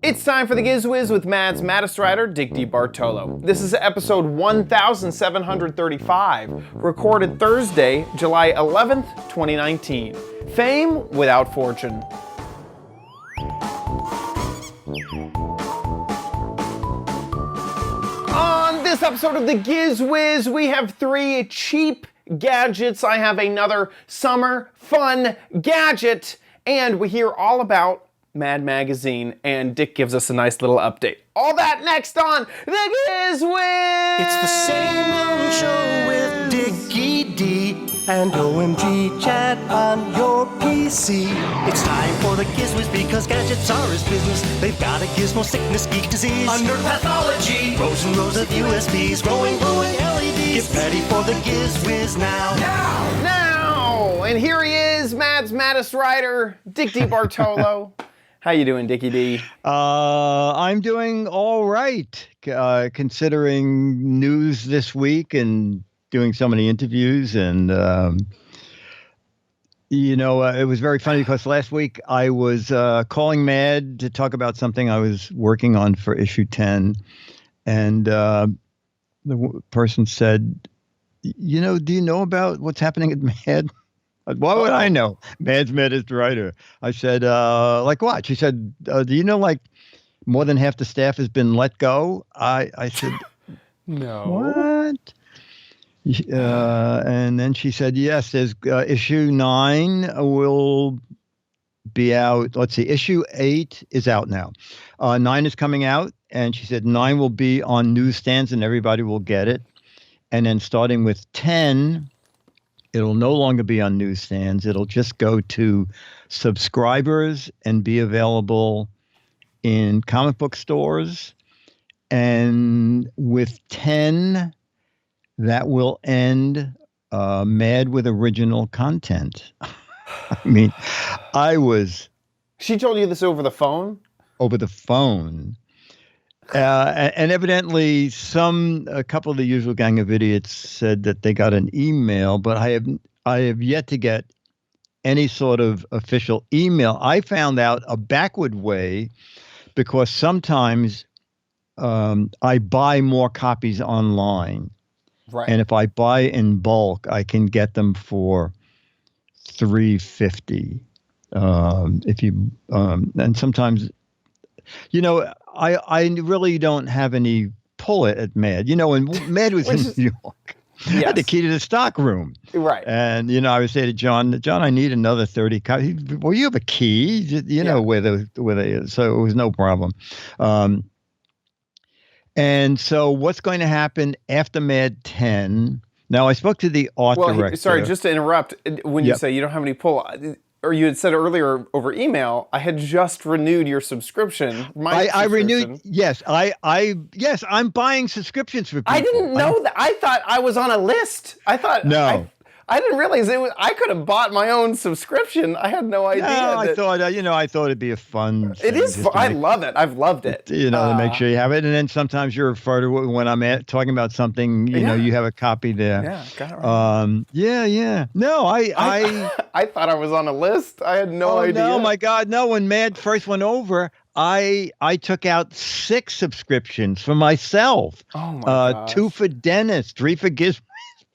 It's time for the Giz Wiz with Mads Mattisrider, Dick DeBartolo. This is episode 1735, recorded Thursday, July 11th, 2019. Fame without fortune. On this episode of the Giz Wiz, we have 3 cheap gadgets. I have another summer fun gadget, and we hear all about Mad Magazine, and Dick gives us a nice little update. All that next on the Giz Wiz! It's the same old show with Dickie D and OMG chat on your PC. It's time for the Giz Wiz because gadgets are his business. They've got a gizmo sickness, geek disease, under pathology, rows and rows of USBs, glowing LEDs. Get ready for the Giz Wiz now. Now! And here he is, Mads Mattisrider, Dick DeBartolo. How you doing, Dickie D? I'm doing all right, considering news this week and doing so many interviews. And, it was very funny because last week I was calling Mad to talk about something I was working on for issue 10. And the person said, do you know about what's happening at Mad? Why would I know? Mad's writer. I said, like what? She said, do you know, like, more than half the staff has been let go? I said, no. What? And then she said, yes, there's issue 9 will be out. Let's see, issue 8 is out now. 9 is coming out. And she said 9 will be on newsstands and everybody will get it. And then starting with 10... it'll no longer be on newsstands. It'll just go to subscribers and be available in comic book stores. And with 10, that will end Mad with original content. I mean, She told you this over the phone? Over the phone. And evidently, a couple of the usual gang of idiots said that they got an email, but I have yet to get any sort of official email. I found out a backward way because sometimes I buy more copies online, Right. and if I buy in bulk, I can get them for $3.50. If you and sometimes. I really don't have any pull at Mad. When Mad was in New York, I had the key to the stock room. Right. And, I would say to John, I need another 30 copies. Well, you have a key, know where they is. So it was no problem. And so what's going to happen after Mad 10? Now, I spoke to the art director. Sorry, just to interrupt. When you say you don't have any pull, or you had said earlier over email, I had just renewed your subscription. I renewed. Yes, yes, I'm buying subscriptions for people. I didn't know that. I thought I was on a list. I thought no. I didn't realize it was. I could have bought my own subscription. I had no idea. No, I thought I thought it'd be a fun. It is fun. I love it. I've loved it. To make sure you have it, and then sometimes you refer to it when I'm talking about something. You have a copy there. Yeah, got it right. Yeah. No, I thought I was on a list. I had no idea. No, my God, no. When Mad first went over, I took out 6 subscriptions for myself. Oh my gosh. 2 for Dennis, 3 for Giz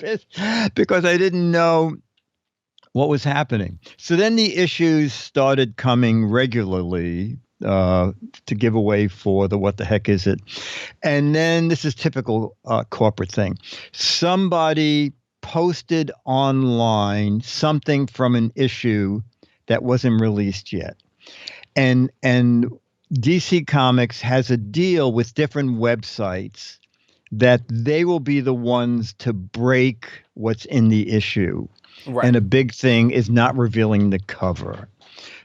Wiz, because I didn't know what was happening. So then the issues started coming regularly to give away for the What the Heck Is It? And then this is typical corporate thing. Somebody posted online something from an issue that wasn't released yet. And DC Comics has a deal with different websites that they will be the ones to break what's in the issue. Right. And a big thing is not revealing the cover.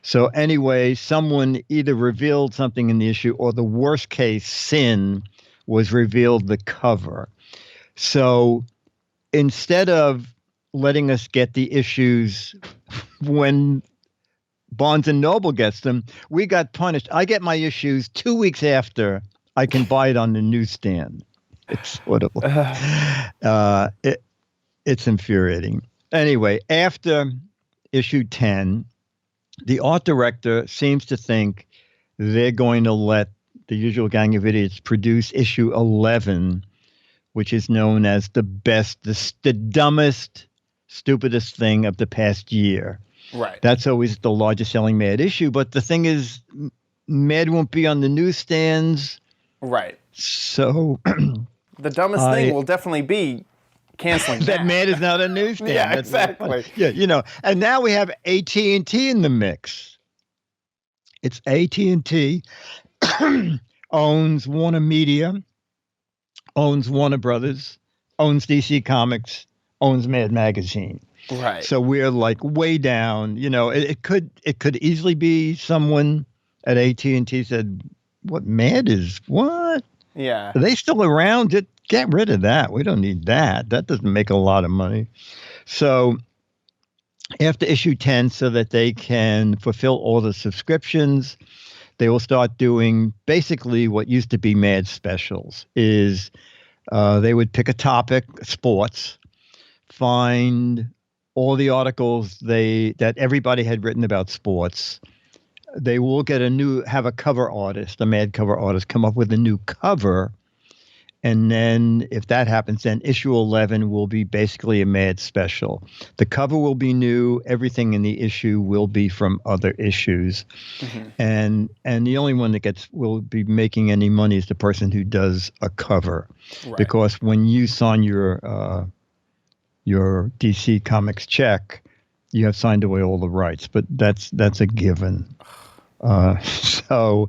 So anyway, someone either revealed something in the issue or the worst case sin was revealed the cover. So instead of letting us get the issues when Barnes and Noble gets them, we got punished. I get my issues 2 weeks after I can buy it on the newsstand. It's sort of it's infuriating. Anyway, after issue 10, the art director seems to think they're going to let the usual gang of idiots produce issue 11, which is known as the best, the dumbest, stupidest thing of the past year. Right. That's always the largest selling Mad issue. But the thing is, Mad won't be on the newsstands. Right. So The dumbest thing will definitely be canceling that Mad is not a newsstand. Yeah, That's not exactly. funny. Yeah, you know. And now we have AT&T in the mix. It's AT&T owns Warner Media, owns Warner Brothers, owns DC Comics, owns Mad Magazine. Right. So we're like way down. You know, it could easily be someone at AT&T said, "What Mad is what? Yeah. Are they still around? Get rid of that. We don't need that. That doesn't make a lot of money." So after issue 10, so that they can fulfill all the subscriptions, they will start doing basically what used to be Mad specials. Is they would pick a topic, sports, find all the articles that everybody had written about sports. They will have a cover artist, a Mad cover artist, come up with a new cover. And then if that happens, then issue 11 will be basically a Mad special. The cover will be new. Everything in the issue will be from other issues. Mm-hmm. And the only one that will be making any money is the person who does a cover. Right. Because when you sign your DC Comics check, you have signed away all the rights, but that's a given. So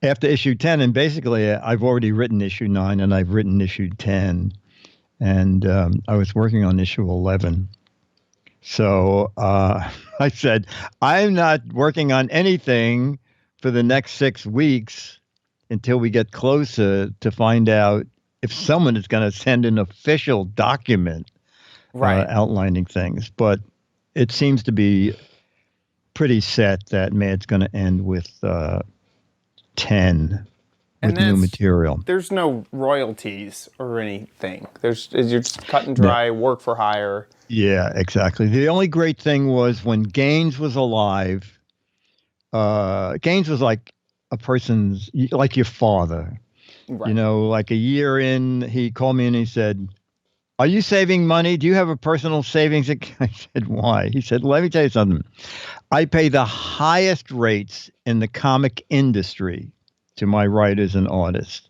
after issue 10, and basically I've already written issue 9 and I've written issue 10, and I was working on issue 11. So I said, I'm not working on anything for the next 6 weeks until we get closer to find out if someone is going to send an official document outlining things. But it seems to be pretty set that Mad's going to end with 10 with new material. There's no royalties or anything. You're just cut and dry, work for hire. Yeah, exactly. The only great thing was when Gaines was alive. Gaines was like like your father. Right. You know, like a year in, he called me and he said, "Are you saving money? Do you have a personal savings account?" I said, "Why?" He said, "Let me tell you something. I pay the highest rates in the comic industry to my writers and artists,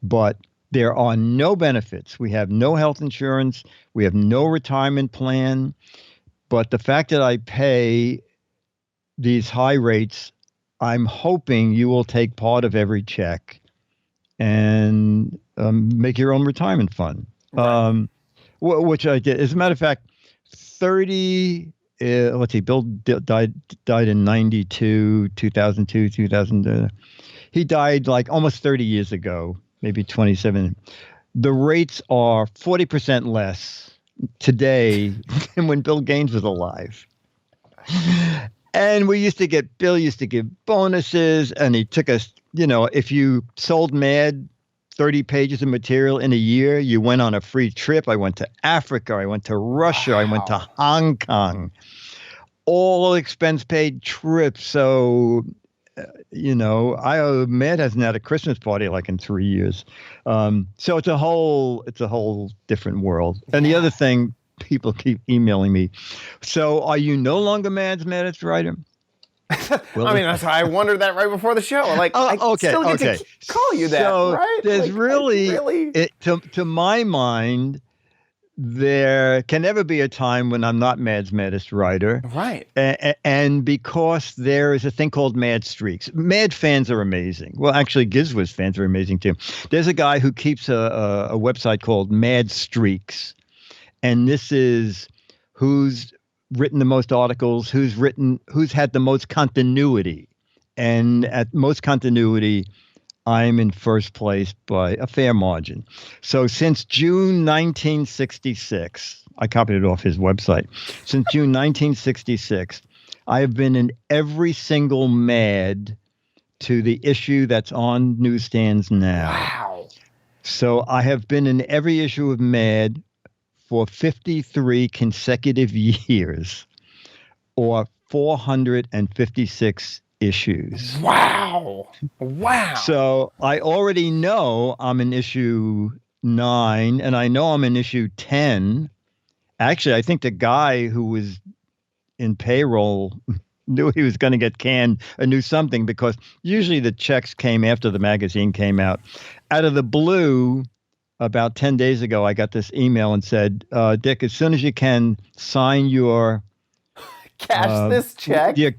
but there are no benefits. We have no health insurance. We have no retirement plan. But the fact that I pay these high rates, I'm hoping you will take part of every check and make your own retirement fund." Right. Which I did. As a matter of fact, Bill died in 92, 2002, 2000. He died like almost 30 years ago, maybe 27. The rates are 40% less today than when Bill Gaines was alive. And Bill used to give bonuses, and he took us, if you sold Mad 30 pages of material in a year, you went on a free trip. I went to Africa. I went to Russia. Wow. I went to Hong Kong. All expense paid trips. So, Mad hasn't had a Christmas party like in 3 years. So it's a whole different world. And the other thing, people keep emailing me. So are you no longer Mad's Maddest writer? Well, I mean, I wondered that right before the show. Like, I still get to call you that, so right? There's to my mind, there can never be a time when I'm not Mad's Maddest writer. Right. And because there is a thing called Mad Streaks. Mad fans are amazing. Well, actually, Giz Wiz fans are amazing, too. There's a guy who keeps a website called Mad Streaks. And this is who's written the most articles, who's had the most continuity. And at most continuity, I'm in first place by a fair margin. So since June 1966, I copied it off his website. Since June 1966, I have been in every single Mad to the issue that's on newsstands now. Wow. So I have been in every issue of Mad for 53 consecutive years, or 456 issues. Wow. Wow. So I already know I'm in issue 9, and I know I'm in issue 10. Actually, I think the guy who was in payroll knew he was going to get canned or knew something, because usually the checks came after the magazine came out. Out of the blue, about 10 days ago, I got this email and said, Dick, as soon as you can, sign your Cash this check. Yeah,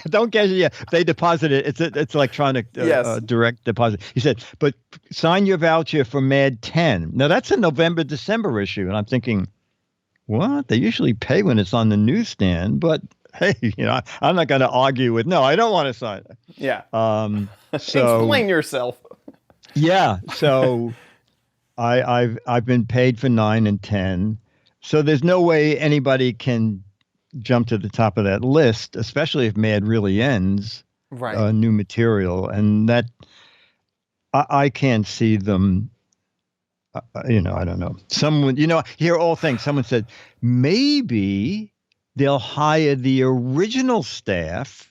don't cash it. Yeah, they deposit it. It's electronic Yes. direct deposit. He said, but sign your voucher for Mad 10. Now that's a November, December issue, and I'm thinking, what? They usually pay when it's on the newsstand, but hey, I'm not going to argue with. No, I don't want to sign it. Yeah. So Explain yourself. Yeah, so I've been paid for 9 and 10, so there's no way anybody can jump to the top of that list, especially if Mad really ends. Right. New material, and that I can't see them. I don't know. Someone, hear all things. Someone said maybe they'll hire the original staff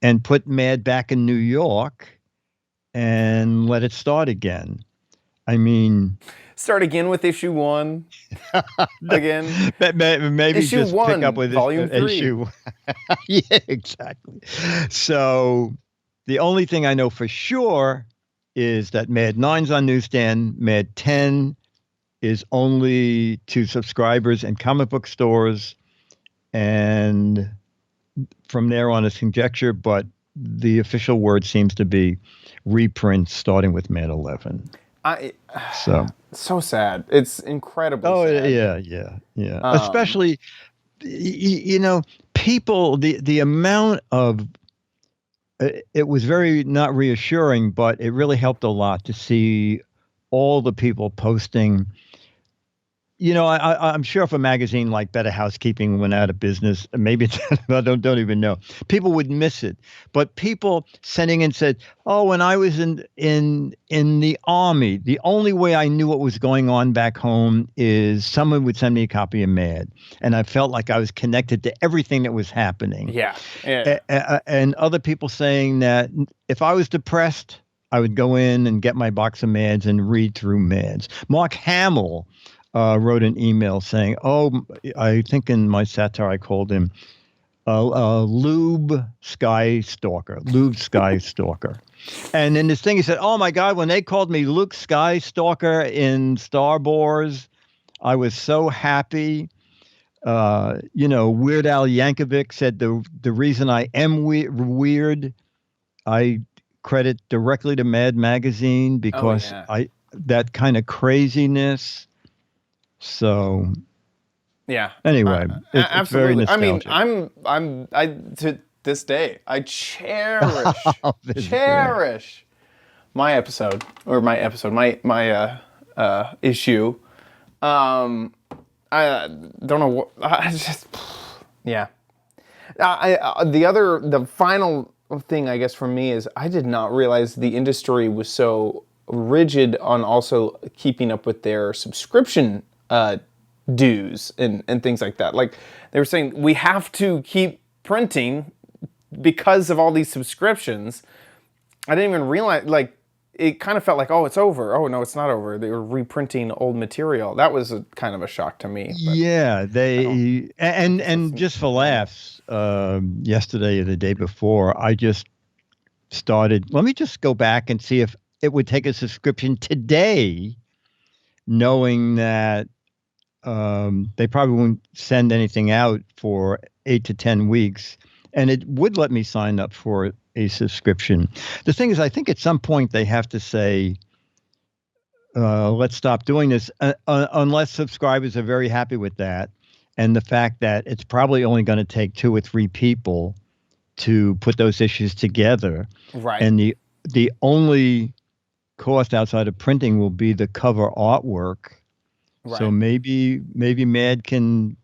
and put Mad back in New York and let it start again. I mean, start again with issue 1. Again. Maybe issue just 1, pick up with volume 3. issue. Yeah, exactly. So the only thing I know for sure is that Mad 9's on newsstand. Mad 10 is only to subscribers and comic book stores, and from there on it's conjecture, but the official word seems to be reprints starting with Mad 11. So sad. It's incredibly sad. Yeah. Especially, people, the amount of, it was very not reassuring, but it really helped a lot to see all the people posting. I'm sure if a magazine like Better Housekeeping went out of business, maybe it's, I don't even know, people would miss it. But people sending in said, "Oh, when I was in the army, the only way I knew what was going on back home is someone would send me a copy of Mad, and I felt like I was connected to everything that was happening." Yeah. And other people saying that if I was depressed, I would go in and get my box of Mads and read through Mads. Mark Hamill wrote an email saying, I think in my satire I called him Lube Sky Stalker. And in this thing he said, "Oh my God, when they called me Luke Sky Stalker in Star Wars, I was so happy." Weird Al Yankovic said the reason I am weird, I credit directly to Mad Magazine, because that kind of craziness. So yeah. Anyway, it's very absolutely. I mean, nostalgic. I to this day I cherish my episode my issue. I don't know what I just yeah. The final thing I guess for me is I did not realize the industry was so rigid on also keeping up with their subscription dues and things like that. Like they were saying, we have to keep printing because of all these subscriptions. I didn't even realize, like, it kind of felt like, oh, it's over. Oh, no, it's not over. They were reprinting old material. That was kind of a shock to me. But yeah, and just for laughs, yesterday or the day before, I just started, let me just go back and see if it would take a subscription today, knowing that they probably won't send anything out for 8 to 10 weeks, and it would let me sign up for a subscription. The thing is, I think at some point they have to say, let's stop doing this, unless subscribers are very happy with that, and the fact that it's probably only going to take 2 or 3 people to put those issues together. Right. And the only cost outside of printing will be the cover artwork. Right. So maybe Mad can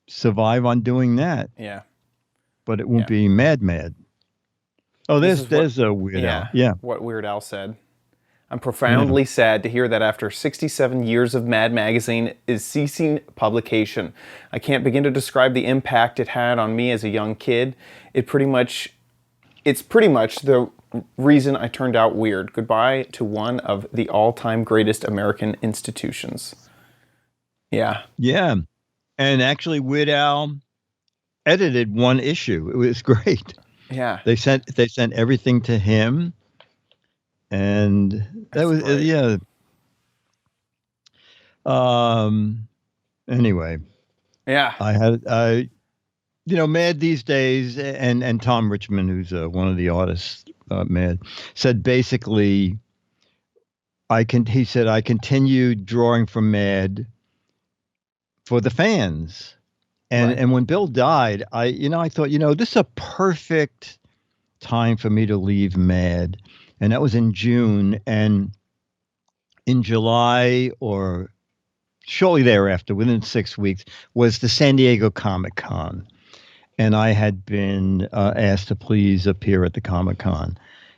survive on doing that. Yeah. But it won't be Mad. Oh, there's a Weird Al. Yeah. What Weird Al said. I'm profoundly sad to hear that after 67 years of Mad Magazine is ceasing publication. I can't begin to describe the impact it had on me as a young kid. It pretty much it's pretty much the reason I turned out weird. Goodbye to one of the all-time greatest American institutions. Yeah. Yeah. And actually, Weird Al edited one issue. It was great. Yeah. They sent everything to him, and that That's was great. yeah. Anyway, Yeah. Mad these days, and Tom Richmond, who's one of the artists, Mad, said basically, he said I continued drawing from Mad for the fans. And when Bill died, I thought, this is a perfect time for me to leave Mad. And that was in June. And in July or shortly thereafter, within 6 weeks, was the San Diego Comic-Con. And I had been asked to please appear at the Comic-Con.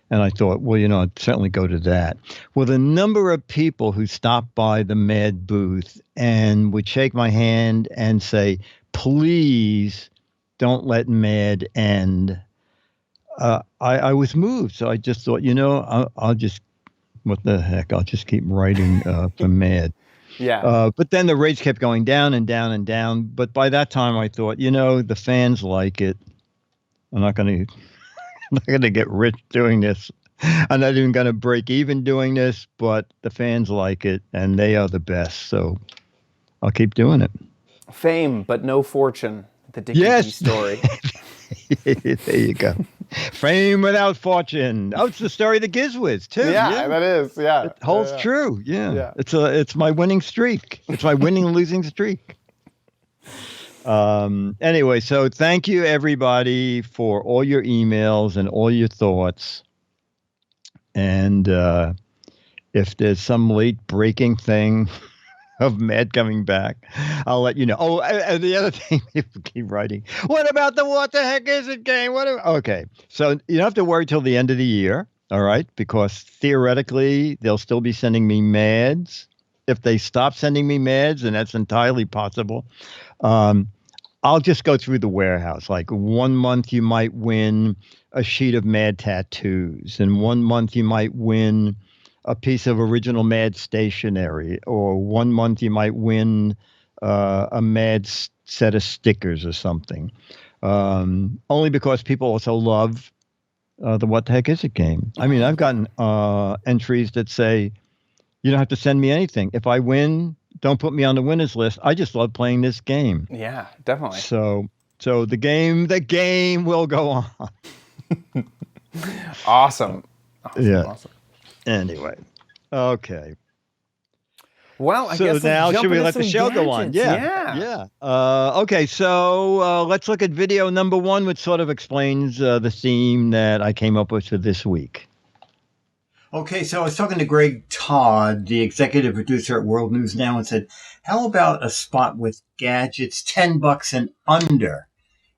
And I thought, well, I'd certainly go to that. Well, the number of people who stopped by the Mad booth and would shake my hand and say, please don't let Mad end. I was moved. So I just thought, I'll just, what the heck, I'll just keep writing for Mad. Yeah. But then the rates kept going down and down and down. But by that time I thought, the fans like it. I'm not going to get rich doing this. I'm not even going to break even doing this, but the fans like it and they are the best. So I'll keep doing it. Fame, but no fortune. The Dickie D story. There you go. Fame without fortune. Oh, it's the story of the Giz Wiz, too. Yeah, that is. Yeah. It holds true. Yeah. It's my winning streak. It's my winning losing streak. Anyway, so thank you, everybody, for all your emails and all your thoughts. And if there's some late breaking thing of Mad coming back, I'll let you know. Oh, and the other thing, people keep writing, what about the What the Heck Is It game? Okay, so you don't have to worry till the end of the year, all right? Because theoretically, they'll still be sending me Mads. If they stop sending me Mads, and that's entirely possible, I'll just go through the warehouse. Like 1 month, you might win a sheet of Mad tattoos, and 1 month you might win a piece of original Mad stationery, or 1 month you might win a Mad set of stickers or something. Only because people also love the What the Heck Is It game. I mean, I've gotten entries that say, you don't have to send me anything. If I win, don't put me on the winners list. I just love playing this game. Yeah, definitely. So the game will go on. Awesome. Yeah. Awesome. Anyway, okay. Well, I so guess now let's should we jump let the into show some go on? gadgets. Yeah. Okay, so let's look at video number 1, which sort of explains the theme that I came up with for this week. Okay, so I was talking to Greg Todd, the executive producer at World News Now, and said, how about a spot with gadgets $10 and under?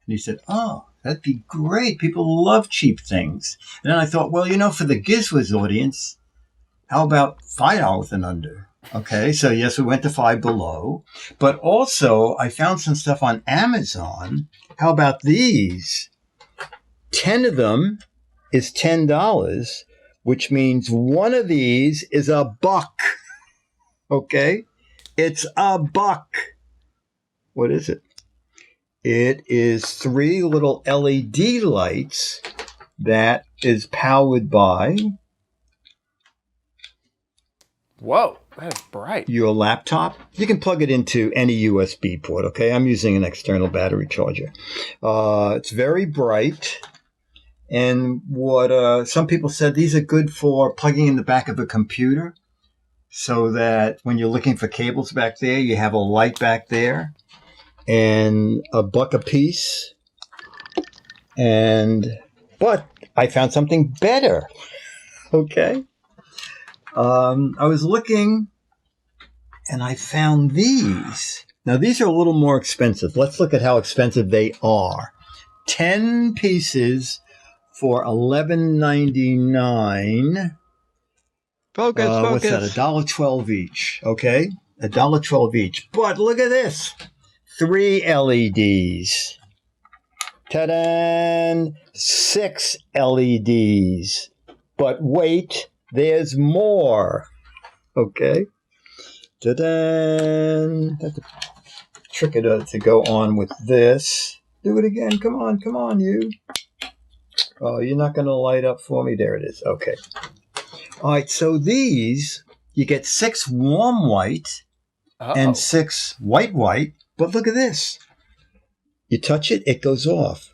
And he said, oh, that'd be great. People love cheap things. And then I thought, well, for the Giz Wiz audience, how about $5 and under? Okay, so yes, we went to Five Below. But also, I found some stuff on Amazon. How about these? 10 of them is $10, which means one of these is $1. Okay? It's $1. What is it? It is 3 little LED lights that is powered by Whoa, that is bright. your laptop. You can plug it into any USB port, okay? I'm using an external battery charger. It's very bright. And what some people said, these are good for plugging in the back of a computer so that when you're looking for cables back there, you have a light back there. And $1 a piece. But I found something better. Okay. I was looking and I found these. Now, these are a little more expensive. Let's look at how expensive they are. 10 pieces for $11.99. Focus. What's that? $1.12 each. Okay. $1.12 each. But look at this. 3 LEDs. Ta-da! 6 LEDs. But wait, there's more. Okay. Ta-da! Have to trick it to go on with this. Do it again. Come on, you. Oh, you're not going to light up for me? There it is. Okay. All right, so these, you get 6 warm white and 6 white. But look at this. You touch it, it goes off.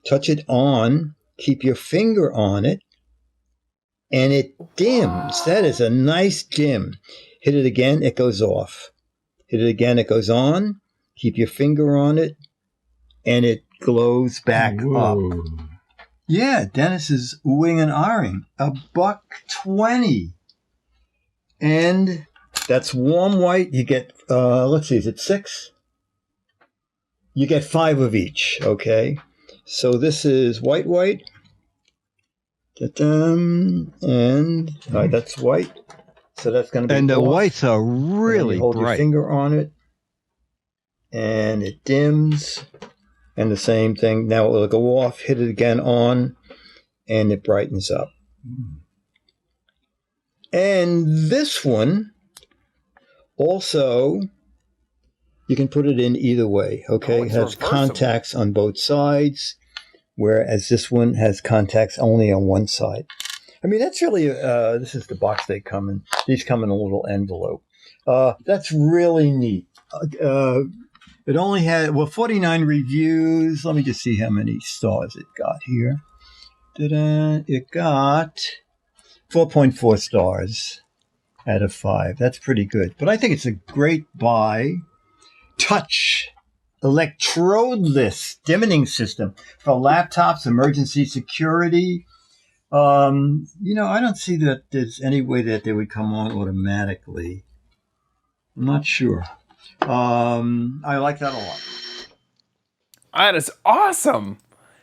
Touch it on, keep your finger on it, and it dims. That is a nice dim. Hit it again, it goes off. Hit it again, it goes on. Keep your finger on it, and it glows back up. Yeah, Dennis is oohing and ahhing. $1.20. And that's warm white. You get, let's see, is it 6? You get 5 of each, okay? So this is white. And, all right, that's white. So that's going to be And the off. whites are really hold bright. your finger on it, and it dims. And the same thing. Now it will go off, hit it again on, and it brightens up. And this one, also, you can put it in either way, okay? It has contacts on both sides, whereas this one has contacts only on one side. I mean, that's really, this is the box they come in. These come in a little envelope. That's really neat. It only had, 49 reviews. Let me just see how many stars it got here. It got 4.4 stars out of 5. That's pretty good. But I think it's a great buy. Touch electrodeless dimming system for laptops, emergency security. I don't see that there's any way that they would come on automatically. I'm not sure. I like that a lot. That is awesome.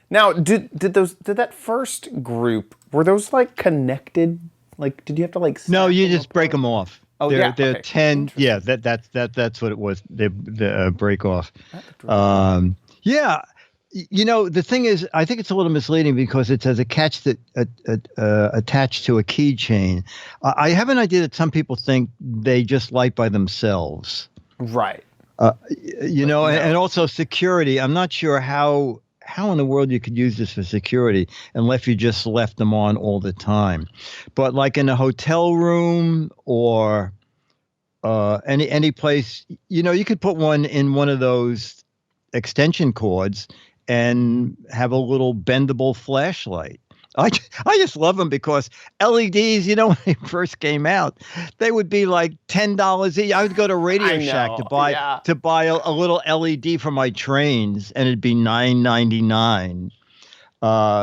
Now, did that first group, were those like connected? Like, did you have to like? No, you just break them off. Oh, they're, yeah. They're Okay. 10. Yeah, that's what it was. They break off. Yeah. The thing is, I think it's a little misleading because it says attached to a keychain. I have an idea that some people think they just light by themselves. Right. And also security. I'm not sure how in the world you could use this for security unless you just left them on all the time. But like in a hotel room or any place, you could put one in one of those extension cords and have a little bendable flashlight. I just love them because LEDs, when they first came out, they would be like $10 each. I would go to Radio Shack to buy a little LED for my trains, and it'd be $9.99.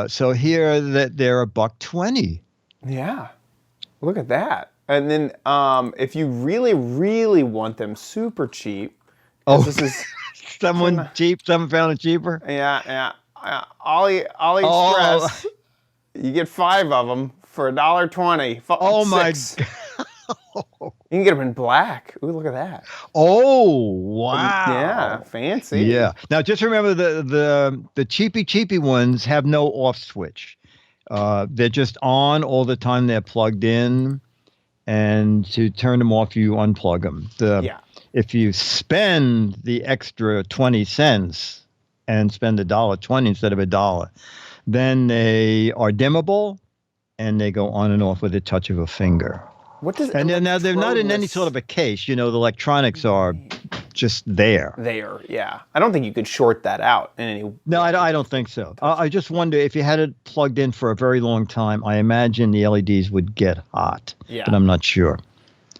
So here that they're $1.20. Yeah. Look at that. And then if you really, really want them super cheap, this is someone found it cheaper. Yeah. AliExpress. You get 5 of them for $1.20. Oh my God. You can get them in black. Ooh, look at that. Oh, wow. Yeah, fancy. Yeah. Now just remember the cheapy ones have no off switch. They're just on all the time. They're plugged in, and to turn them off, you unplug them. If you spend the extra 20 cents and spend $1.20 instead of $1, then they are dimmable, and they go on and off with a touch of a finger. Now they're not in any sort of a case. The electronics are just there. Yeah. I don't think you could short that out in any. No, I don't think so. I just wonder if you had it plugged in for a very long time. I imagine the LEDs would get hot. Yeah. But I'm not sure.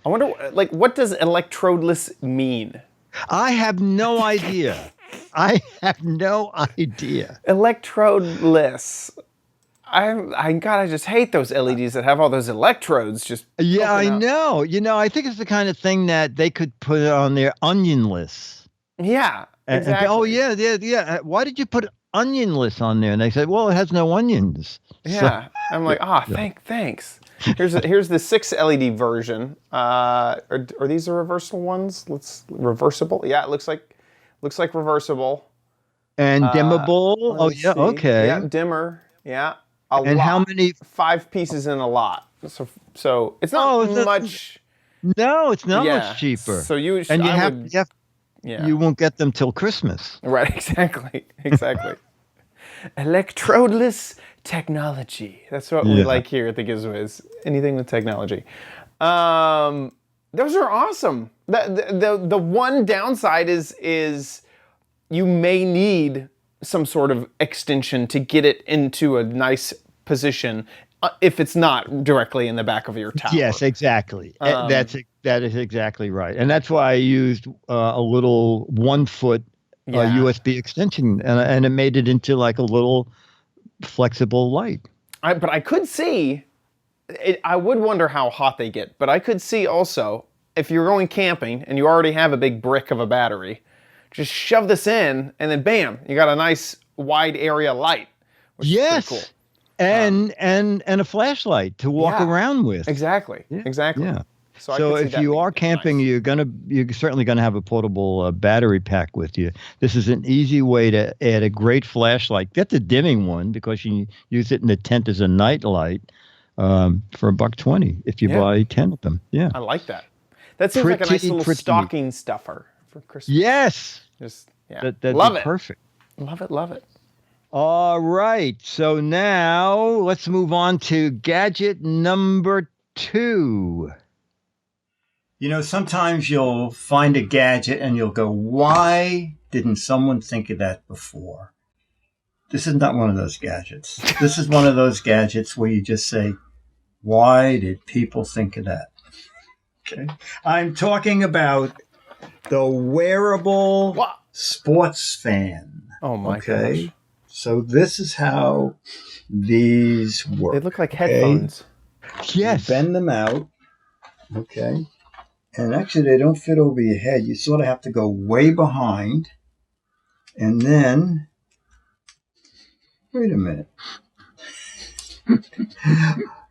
I wonder, what does electrodeless mean? I have no idea. Electrodeless. I just hate those LEDs that have all those electrodes just. Yeah, I know. I think it's the kind of thing that they could put on there onionless. Yeah, exactly. Yeah. Why did you put onionless on there? And they said, well, it has no onions. Yeah. So, I'm like, thanks. Here's the 6 LED version. Are these the reversible ones? Reversible. Yeah, it looks like reversible. And dimmable. Oh, Let's yeah. see. Okay. Yeah, dimmer. Yeah. A And lot. how many? 5 pieces in a lot. So it's not Oh, much. no, it's not Yeah. much cheaper. So And you I have, would, you have, yeah. you won't get them till Christmas. Right, exactly. Electrodeless technology. That's what we Yeah. like here at the Giz Wiz. Anything with technology. Those are awesome. The one downside is you may need some sort of extension to get it into a nice position if it's not directly in the back of your tower. Yes, exactly. That is exactly right, and that's why I used a little 1 foot Yeah. USB extension, and it made it into like a little flexible light. But I could see, I would wonder how hot they get, but I could see also, if you're going camping and you already have a big brick of a battery, just shove this in and then bam, you got a nice wide area light, which is pretty cool. And a flashlight to walk Yeah. around with. Exactly. Yeah. So I So could see if that you being are camping, nice. you're certainly gonna have a portable battery pack with you. This is an easy way to add a great flashlight. Get the dimming one because you use it in the tent as a night light for $1.20 if you buy 10 of them. Yeah. I like that. That seems like a nice little Pretty. stocking stuffer for Christmas. Yes. Just yeah. That'd Love be it. perfect. Love it. All right. So now let's move on to gadget number 2. You know, sometimes you'll find a gadget and you'll go, why didn't someone think of that before? This is not one of those gadgets. This is one of those gadgets where you just say, why did people think of that? Okay. I'm talking about the wearable sports fan. Oh my Okay. gosh. So this is how these work. They look like okay? headphones. Yes. You bend them out. Okay. And actually, they don't fit over your head. You sort of have to go way behind. And then, wait a minute.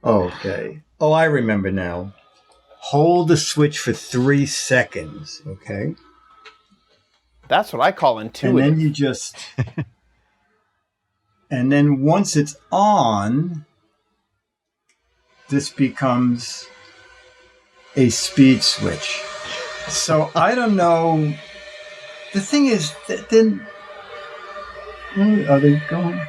Okay. Oh, I remember now. Hold the switch for 3 seconds. Okay. That's what I call And intuitive. then you just, and then once it's on, this becomes a speed switch. So I don't know. The thing is, then, are they going?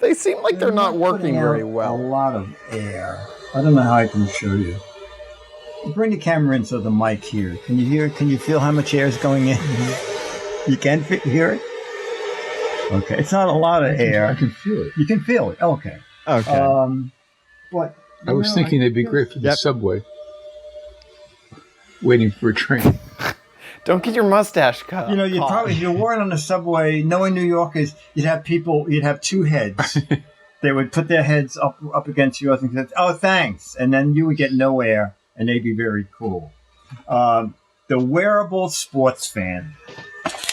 They seem like they're not working putting very out well. A lot of air. I don't know how I can show you. Bring the camera into the mic here. Can you hear? Can you feel how much air is going in? You can hear it? Okay. It's not a lot of air. I can feel it. You can feel it. Okay. Okay. But I was thinking they'd be great for the subway. Waiting for a train. Don't get your mustache cut. You know, you'd probably, if you wore it on the subway, knowing New Yorkers, you'd have 2 heads. They would put their heads up against yours and say, oh, thanks. And then you would get no air, and they'd be very cool. The wearable sports fan.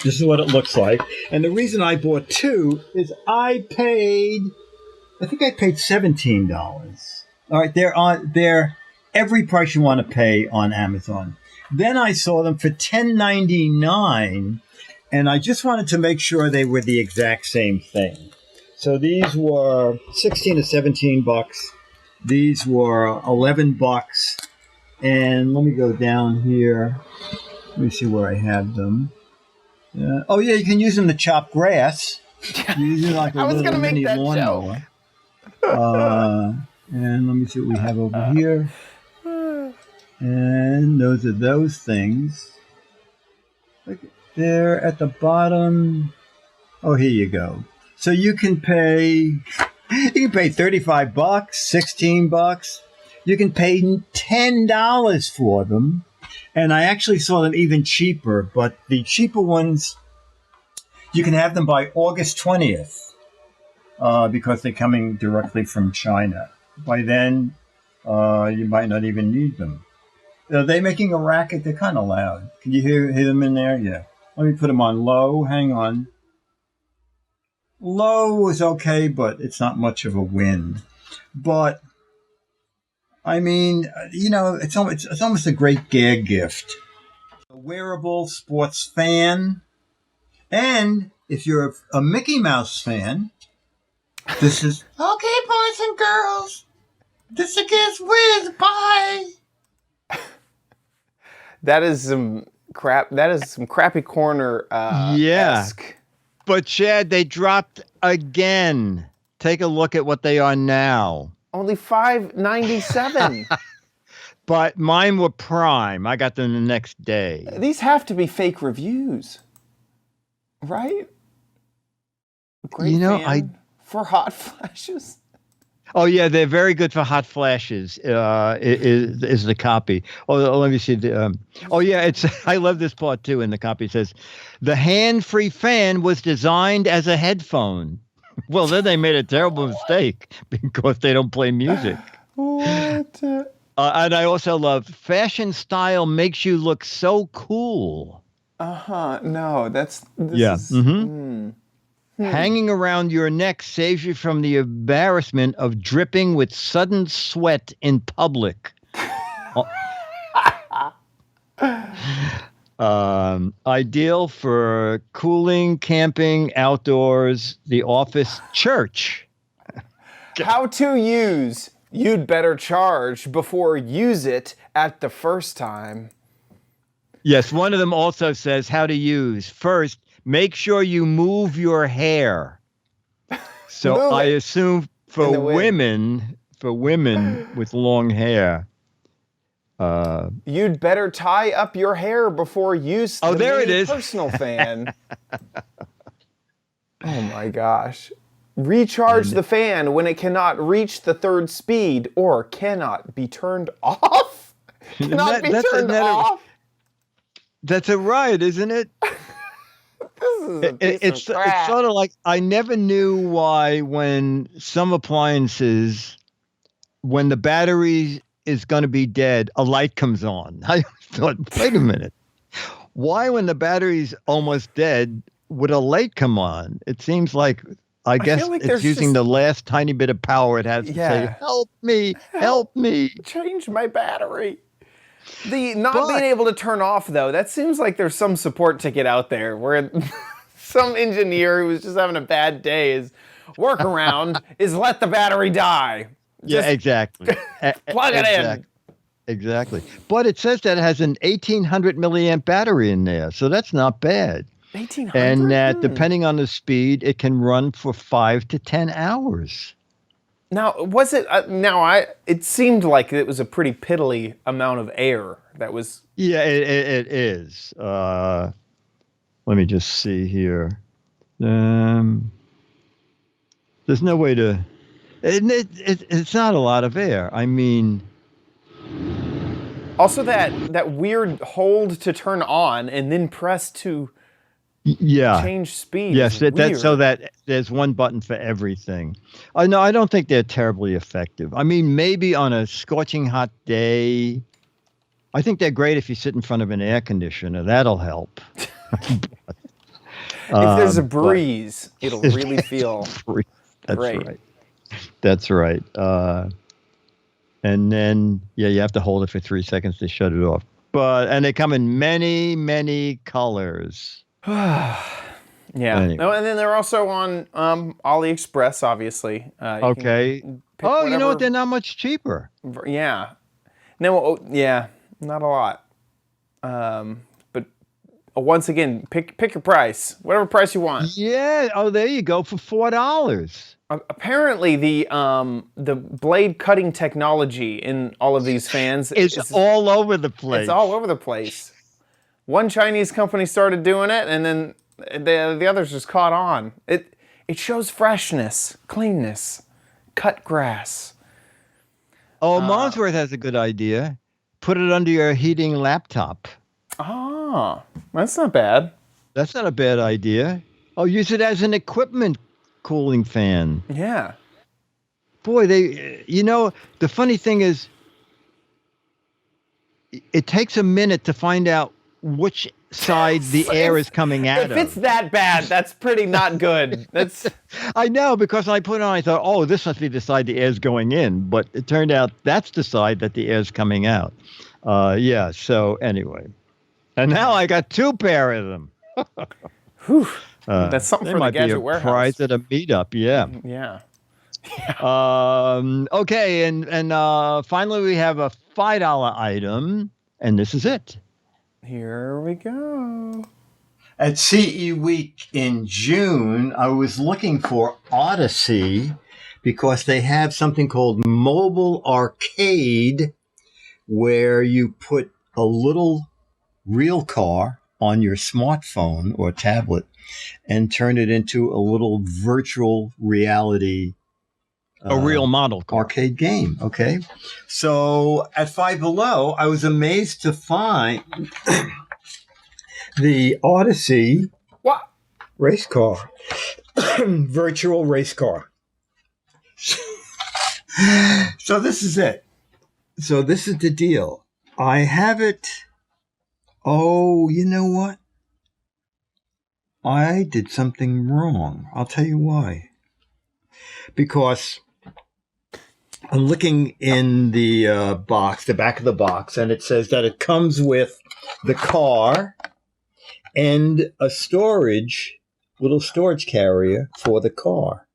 This is what it looks like. And the reason I bought 2 is I think I paid $17. All right, they're every price you want to pay on Amazon. Then I saw them for $10.99, and I just wanted to make sure they were the exact same thing. So these were 16 to 17 bucks. These were 11 bucks. And let me go down here. Let me see where I have them. Oh yeah, you can use them to chop grass. Using like a I was little gonna make mini that lawnmower. And let me see what we have over here. And those are those things. Look, they're at the bottom. Oh, here you go. So you can pay 35 bucks, 16 bucks. You can pay $10 for them. And I actually saw them even cheaper, but the cheaper ones, you can have them by August 20th because they're coming directly from China. By then, you might not even need them. Are they making a racket? They're kind of loud. Can you hear them in there? Yeah. Let me put them on low. Hang on. Low is okay, but it's not much of a win. But, I mean, you know, it's almost a great gag gift. A wearable sports fan. And if you're a Mickey Mouse fan, this is okay, boys and girls. This is Giz Wiz. Bye. That is some crap. That is some crappy corner. Yeah. esque. But Chad, they dropped again. Take a look at what they are now. Only $5.97. But mine were Prime. I got them the next day. These have to be fake reviews, right? Great You know, fan for hot flashes. Oh yeah, they're very good for hot flashes. Is the copy? Let me see. It's. I love this part too. In the copy, it says, "The hand-free fan was designed as a headphone." Well, then they made a terrible mistake because they don't play music. What? And I also love fashion style makes you look so cool. No, this is. Hanging around your neck saves you from the embarrassment of dripping with sudden sweat in public. Ideal for cooling, camping, outdoors, the office, church. How to use. You'd better charge before use it at the first time. Yes, one of them also says how to use. First, make sure you move your hair. So Move I it. assume for women with long hair. You'd better tie up your hair before use the there it mini is. personal fan. Oh my gosh. Recharge the fan when it cannot reach the third speed or cannot be turned off. Cannot be turned off. That's a riot, isn't it? This is a piece It's of crap. sort of like I never knew why when some appliances, when the battery is going to be dead, a light comes on. I thought, wait a minute. Why when the battery's almost dead would a light come on? It seems like, I guess feel like it's there's using the last tiny bit of power it has to say, help me, help me. Change my battery. The not being able to turn off, though, that seems like there's some support ticket out there where some engineer who was just having a bad day is workaround is let the battery die. Yeah, exactly. Plug it in. Exactly. But it says that it has an 1800 milliamp battery in there, so that's not bad. 1800? And that depending on the speed, it can run for 5 to 10 hours. Now, was it? It seemed like it was a pretty piddly amount of air that was. Yeah, it is. Let me just see here. There's no way to. It's not a lot of air. I mean. Also, that weird hold to turn on and then press to. Yeah. Change speed. Yes, is that's so weird. that there's one button for everything. No, I don't think they're terribly effective. I mean, maybe on a scorching hot day, I think they're great if you sit in front of an air conditioner. That'll help. If there's a breeze, it'll really feel That's great. right. That's right. And then, you have to hold it for 3 seconds to shut it off. And they come in many, many colors. Yeah. Anyway. No, and then they're also on AliExpress, obviously. Okay. You know what? They're not much cheaper. Yeah. No. Yeah. Not a lot. But once again, pick your price, whatever price you want. Yeah. Oh, there you go for $4. Apparently, the blade cutting technology in all of these fans is all over the place. It's all over the place. One Chinese company started doing it, and then the others just caught on. It shows freshness, cleanness, cut grass. Oh, Mondsworth has a good idea. Put it under your heating laptop. Ah, that's not bad. That's not a bad idea. Oh, use it as an equipment cooling fan. Yeah. Boy, the funny thing is, it takes a minute to find out which side the air is coming out of. If it's that bad, that's pretty not good. That's. I know, because I put it on, I thought, oh, this must be the side the air's going in. But it turned out that's the side that the air's coming out. So anyway. And now I got 2 pair of them. Whew. That's something They for the might be Gadget a Warehouse. prize at a meetup. Yeah. Yeah. Okay, and finally we have a $5 item, and this is it. Here we go. At CE Week in June, I was looking for Odyssey because they have something called Mobile Arcade where you put a little real car on your smartphone or tablet and turn it into a little virtual reality A real model car. arcade game. Okay. So at Five Below, I was amazed to find the Odyssey What? race car, virtual race car. So this is it. So this is the deal. I have it. Oh, you know what? I did something wrong. I'll tell you why. Because I'm looking in the box, the back of the box, and it says that it comes with the car and a little storage carrier for the car.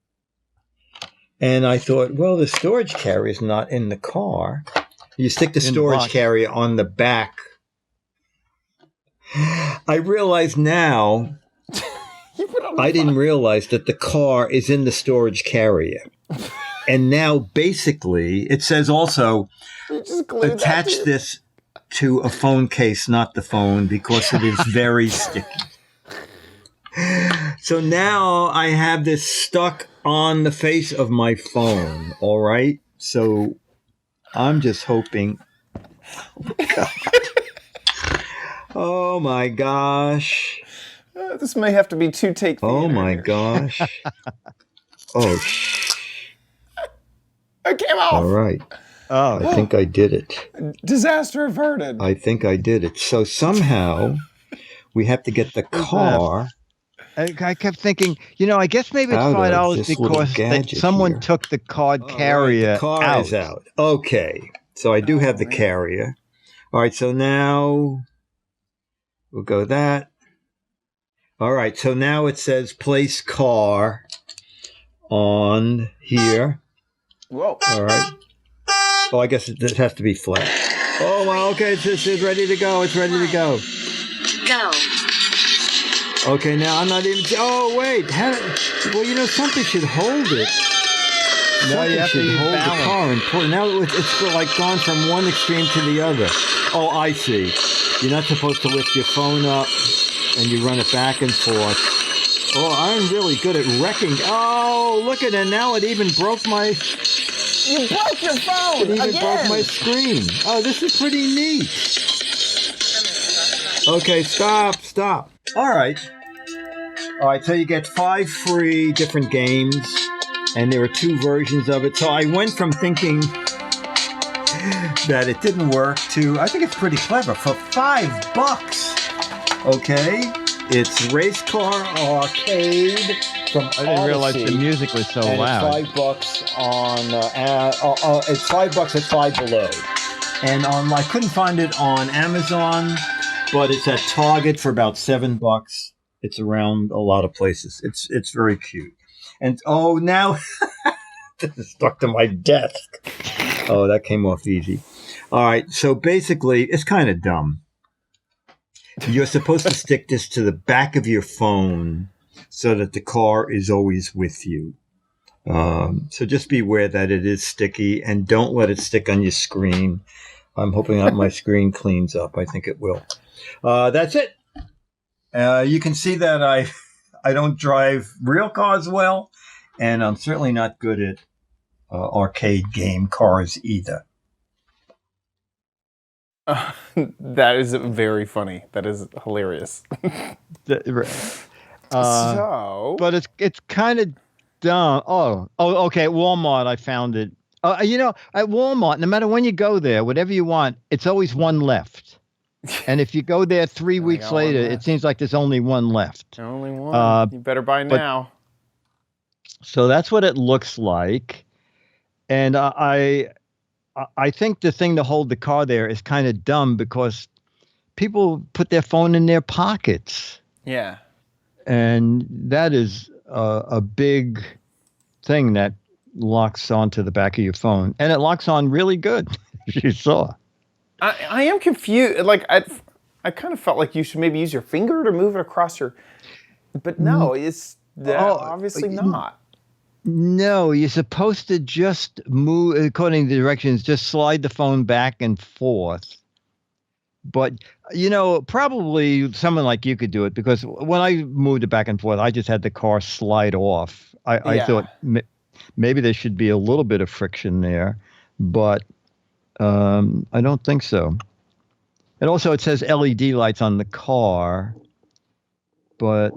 And I thought, well, the storage carrier is not in the car. You stick the storage carrier on the back. I realize now, I didn't realize that the car is in the storage carrier. And now, basically, it says also, attach this to a phone case, not the phone, because it is very sticky. So now I have this stuck on the face of my phone, all right? So I'm just hoping. Oh, my gosh. This may have to be two take. Oh, my gosh. Oh, It came off. all right. Oh, I think I did it. Disaster averted. I think I did it. So somehow we have to get the car. I kept thinking, I guess maybe it's Out of $5 this little because gadget someone here. took the card All right, carrier the car out. is out. Okay. So I do have the carrier. All right. So now we'll go that. All right. So now it says place car on here. Whoa. All right. Oh, I guess it has to be flat. Oh, well, okay. It's ready to go. It's ready to go. Go. Okay, now I'm not even. Oh, wait. Well, something should hold it. No, you Something have to should use hold balance. the car and pull. Now it's like gone from one extreme to the other. Oh, I see. You're not supposed to lift your phone up and you run it back and forth. Oh, I'm really good at wrecking. Oh, look at it. Now it even broke my. You broke your phone It even again. broke my screen. Oh, this is pretty neat. Okay, stop. All right, so you get 5 free different games, and there are 2 versions of it. So I went from thinking that it didn't work to, I think it's pretty clever. For $5, okay, it's Race Car Arcade from I didn't realize the Odyssey. music was so And loud. it's $5 on. It's $5 at Five Below, and I couldn't find it on Amazon, but it's at Target for about $7. It's around a lot of places. It's very cute, and now this is stuck to my desk. Oh, that came off easy. All right, so basically, it's kind of dumb. You're supposed to stick this to the back of your phone so that the car is always with you. So just be aware that it is sticky and don't let it stick on your screen. I'm hoping that my screen cleans up. I think it will. That's it. You can see that I don't drive real cars well, and I'm certainly not good at arcade game cars either. That is very funny. That is hilarious. So, But it's kind of dumb. Oh, okay. Walmart, I found it. At Walmart, no matter when you go there, whatever you want, it's always one left. And if you go there 3 weeks got one later, left. it seems like there's only one left. only one. You better buy now. So that's what it looks like. And I think the thing to hold the car there is kind of dumb because people put their phone in their pockets. Yeah. and that is a big thing that locks onto the back of your phone, and it locks on really good. As you saw. I am confused. Like I kind of felt like you should maybe use your finger to move it across your, but no, it's obviously not. No, you're supposed to just move according to the directions. Just slide the phone back and forth. But probably someone like you could do it, because when I moved it back and forth, I just had the car slide off. I thought maybe there should be a little bit of friction there, but I don't think so. And also, it says LED lights on the car, but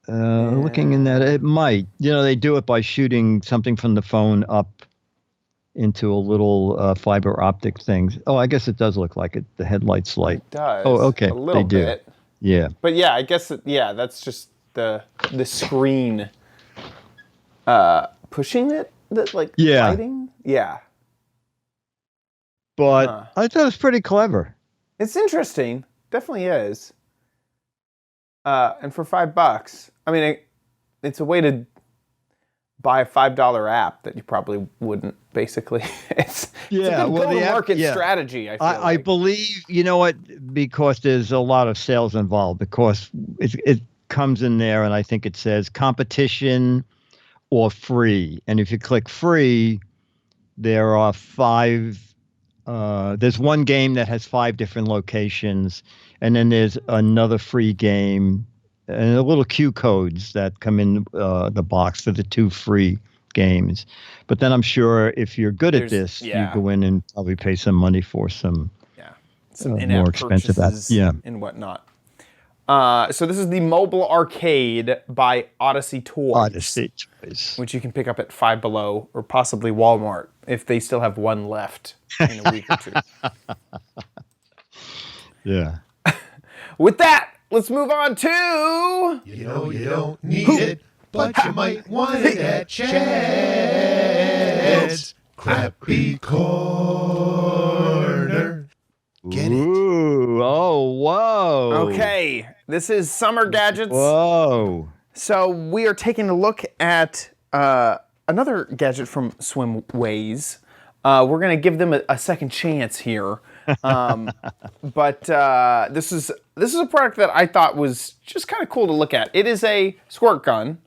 looking in that, it might. They do it by shooting something from the phone up into a little fiber optic thing. Oh, I guess it does look like it. The headlights light. It does. Oh, okay. A little they do. bit. Yeah. But yeah, I guess that's just the screen pushing it. Lighting. Yeah. But I thought it was pretty clever. It's interesting. Definitely is. And for $5, I mean, it's a way to buy a $5 app that you probably wouldn't. Basically, it's a good go-to-market strategy. I believe, you know what, because there's a lot of sales involved. Because it comes in there, and I think it says competition or free. And if you click free, there are 5. There's one game that has 5 different locations, and then there's another free game and a little Q codes that come in the box for the 2 free games. But then I'm sure if you're good at this, you go in and probably pay some money for some more expensive apps. And whatnot. So this is the mobile arcade by Odyssey Toys. Which you can pick up at Five Below or possibly Walmart if they still have one left in a week or 2. Yeah. With that, let's move on to... You don't need it, but you might want it at Chad's Crappy Corner. Get it? Ooh, oh, whoa. Okay, this is Summer Gadgets. Whoa. So we are taking a look at another gadget from Swimways. We're going to give them a second chance here. But this is a product that I thought was just kind of cool to look at. It is a squirt gun,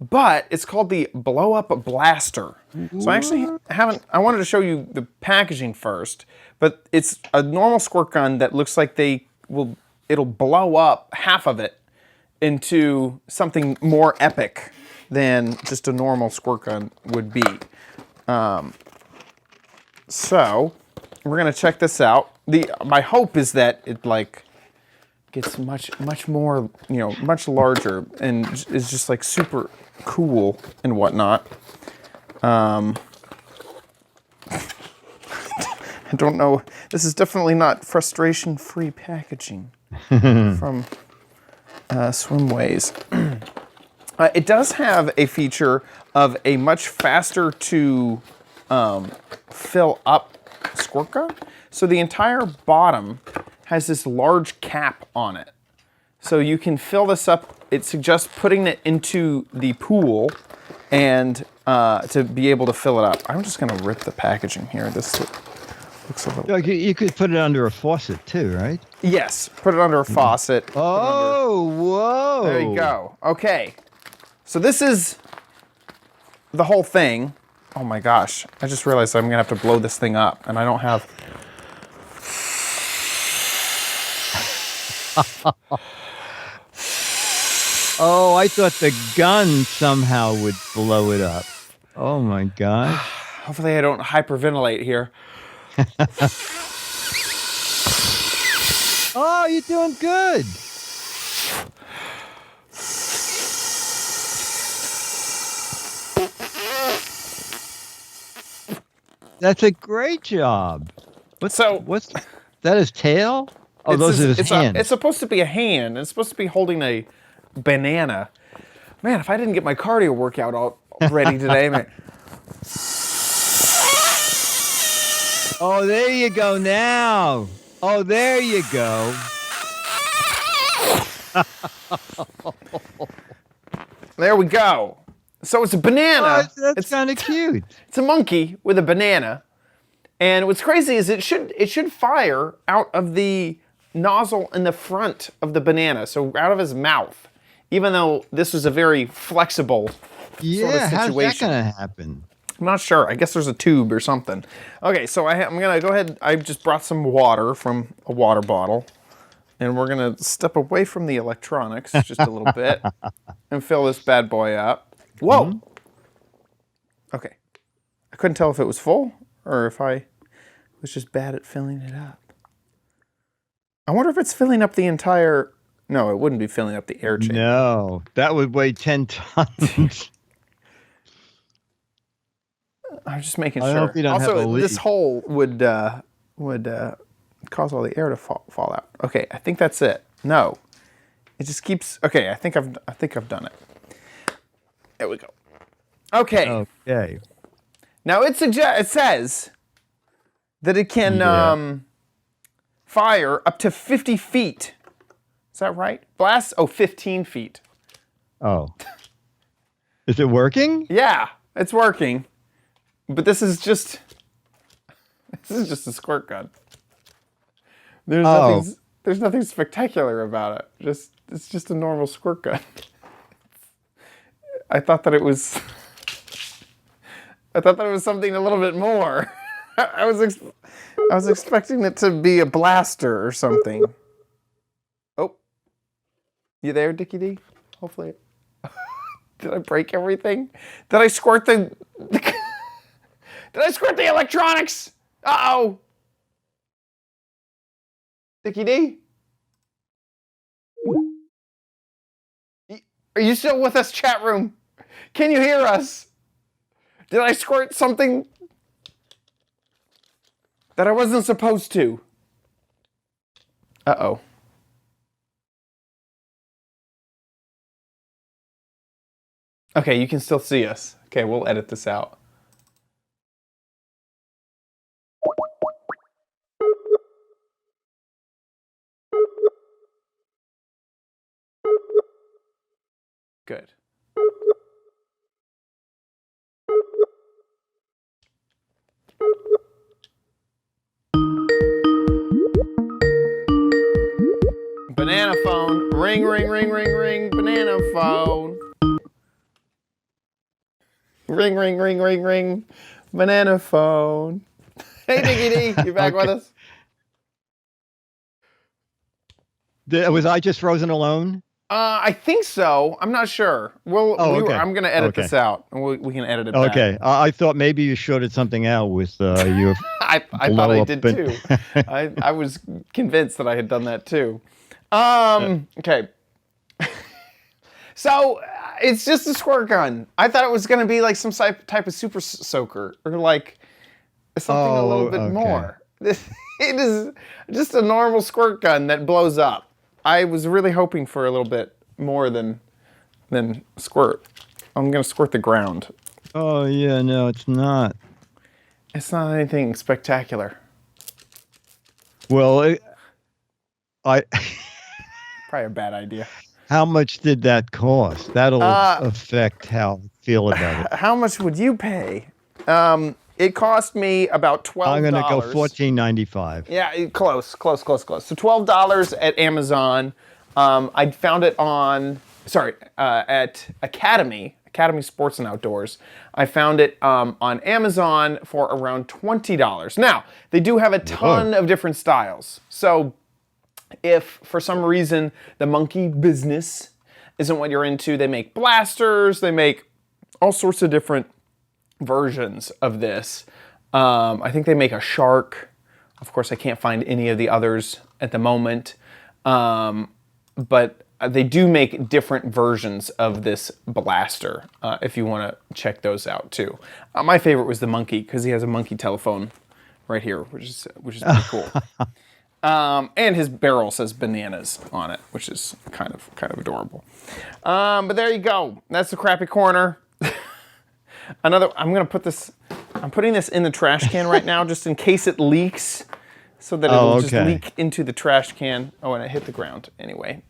but it's called the Blow Up Blaster. So I actually I wanted to show you the packaging first, but it's a normal squirt gun that looks like it'll blow up half of it into something more epic than just a normal squirt gun would be. So we're gonna check this out. My hope is that it gets much more, much larger and is just super cool and whatnot. I don't know. This is definitely not frustration-free packaging from Swimways. It does have a feature of a much faster to fill up squirt gun. So the entire bottom has this large cap on it. So you can fill this up. It suggests putting it into the pool and to be able to fill it up. I'm just going to rip the packaging here. This looks a little... You could put it under a faucet too, right? Yes, put it under a faucet. Oh, whoa. There you go. Okay. So this is the whole thing. Oh my gosh. I just realized I'm going to have to blow this thing up, and I don't have... Oh, I thought the gun somehow would blow it up. Oh my gosh. Hopefully I don't hyperventilate here. Oh, you're doing good. That's a great job. What's that? His tail? Oh, those are his hands. It's supposed to be a hand. It's supposed to be holding a banana. Man, if I didn't get my cardio workout all ready today, man. Oh, there you go now. Oh, there you go. There we go. So it's a banana. That's kind of cute. It's a monkey with a banana. And what's crazy is it should fire out of the nozzle in the front of the banana, so out of his mouth. Even though this was a very flexible sort of situation. How's that gonna happen? I'm not sure. I guess there's a tube or something. Okay, so I'm gonna go ahead. I just brought some water from a water bottle, and we're gonna step away from the electronics just a little bit and fill this bad boy up. Whoa. Mm-hmm. Okay. I couldn't tell if it was full or if I was just bad at filling it up. I wonder if it's filling up the entire... No, it wouldn't be filling up the air chamber. No, that would weigh 10 tons. I'm just making I sure. hope you don't have a Also, leak. this hole would cause all the air to fall out. Okay, I think that's it. No, it just keeps. Okay, I think I've done it. There we go. Okay. Okay. Now it says that it can fire up to 50 feet. Is that right? Blast? 15 feet. Oh. Is it working? Yeah, it's working. But this is just a squirt gun. There's nothing spectacular about it. It's just a normal squirt gun. I thought that it was something a little bit more. I was expecting it to be a blaster or something. Oh. You there, Dickie D? Hopefully. Did I break everything? Did I squirt the Did I squirt the electronics? Uh-oh. Dickie D? Are you still with us, chat room? Can you hear us? Did I squirt something that I wasn't supposed to? Uh-oh. Okay, you can still see us. Okay, we'll edit this out. Good. Banana phone. Ring, ring, ring, ring, ring. Banana phone. Ring, ring, ring, ring, ring. Banana phone. Hey, Dickie D, you back with us? Was I just frozen alone? I think so. I'm not sure. Okay. I'm going to edit this out, and we can edit it back. Okay. I thought maybe you shorted something out with your. I thought I did too. I was convinced that I had done that too. Okay. So it's just a squirt gun. I thought it was going to be like some type of super soaker or like something a little bit more. It is just a normal squirt gun that blows up. I was really hoping for a little bit more than squirt. I'm going to squirt the ground. Oh, yeah, no, it's not. It's not anything spectacular. Well, Probably a bad idea. How much did that cost? That'll affect how I feel about it. How much would you pay? It cost me about $12. I'm going to go $14.95. Yeah, close. So $12 at Amazon. I found it at Academy Sports and Outdoors. I found it on Amazon for around $20. Now, they do have a ton of different styles. So if for some reason the monkey business isn't what you're into, they make blasters, they make all sorts of different versions of this. I think they make a shark. Of course, I can't find any of the others at the moment. But they do make different versions of this blaster if you want to check those out too. My favorite was the monkey because he has a monkey telephone right here, which is pretty cool. And his barrel says bananas on it, which is kind of adorable. But there you go. That's the crappy corner. I'm putting this in the trash can right now just in case it leaks so that it'll just leak into the trash can. Oh, and it hit the ground anyway.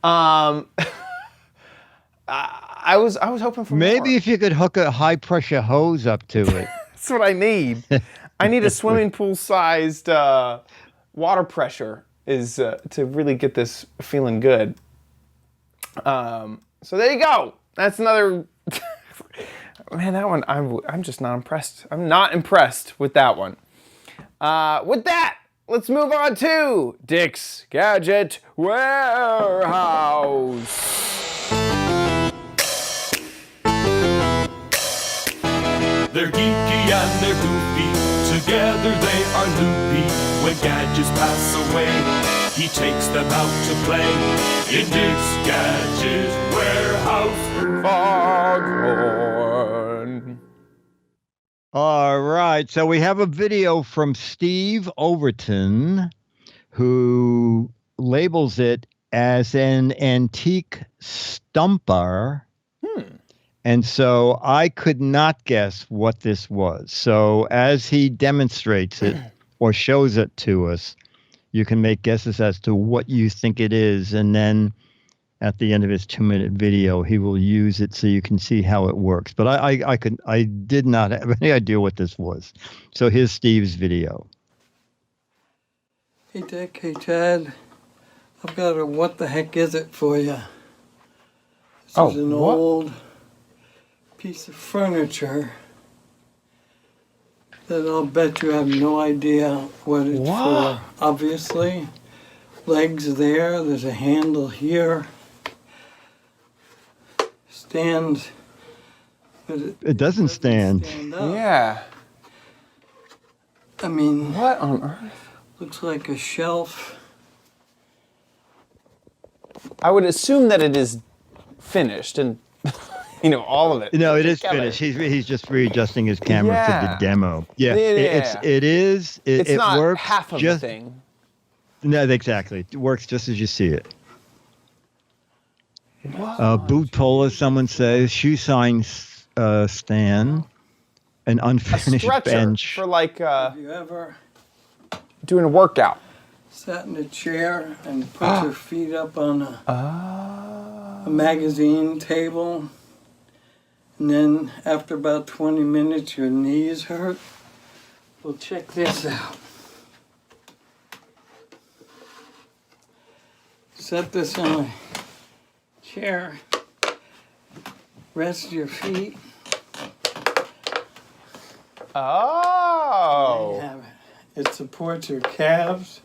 I was hoping for Maybe more. if you could hook a high pressure hose up to it. That's what I need. I need a swimming pool sized water pressure is to really get this feeling good. So there you go. That's another. Man, that one I'm just not impressed. I'm not impressed with that one. With that, let's move on to Dick's Gadget Warehouse. They're geeky and they're goofy, together they are loopy. When gadgets pass away, he takes them out to play in Dick's Gadget Warehouse. Foghorn. All right. So we have a video from Steve Overton, who labels it as an antique stumper. And so I could not guess what this was. So as he demonstrates it or shows it to us, you can make guesses as to what you think it is. And then at the end of his 2-minute video, he will use it so you can see how it works. But I did not have any idea what this was. So here's Steve's video. Hey Dick, hey Chad, I've got a what the heck is it for you. This is an old piece of furniture that I'll bet you have no idea what it's for. Obviously, legs there, there's a handle here, stands, but It doesn't stand. up. Yeah. I mean, What on earth? looks like a shelf. I would assume that it is finished and all of it. No, it is together. finished. He's just readjusting his camera for Yeah. the demo. Yeah, Yeah. it is. It's It not works half of just, the thing. No, exactly. It works just as you see it. Boot puller, someone says. Shoe sign stand. An A unfinished stretcher bench. for like Have you ever doing a workout. sat in a chair and put your feet up on a magazine table, and then after about 20 minutes your knees hurt? Well, check this out. Set this on a chair, rest your feet. There you Oh. have it. It supports your calves.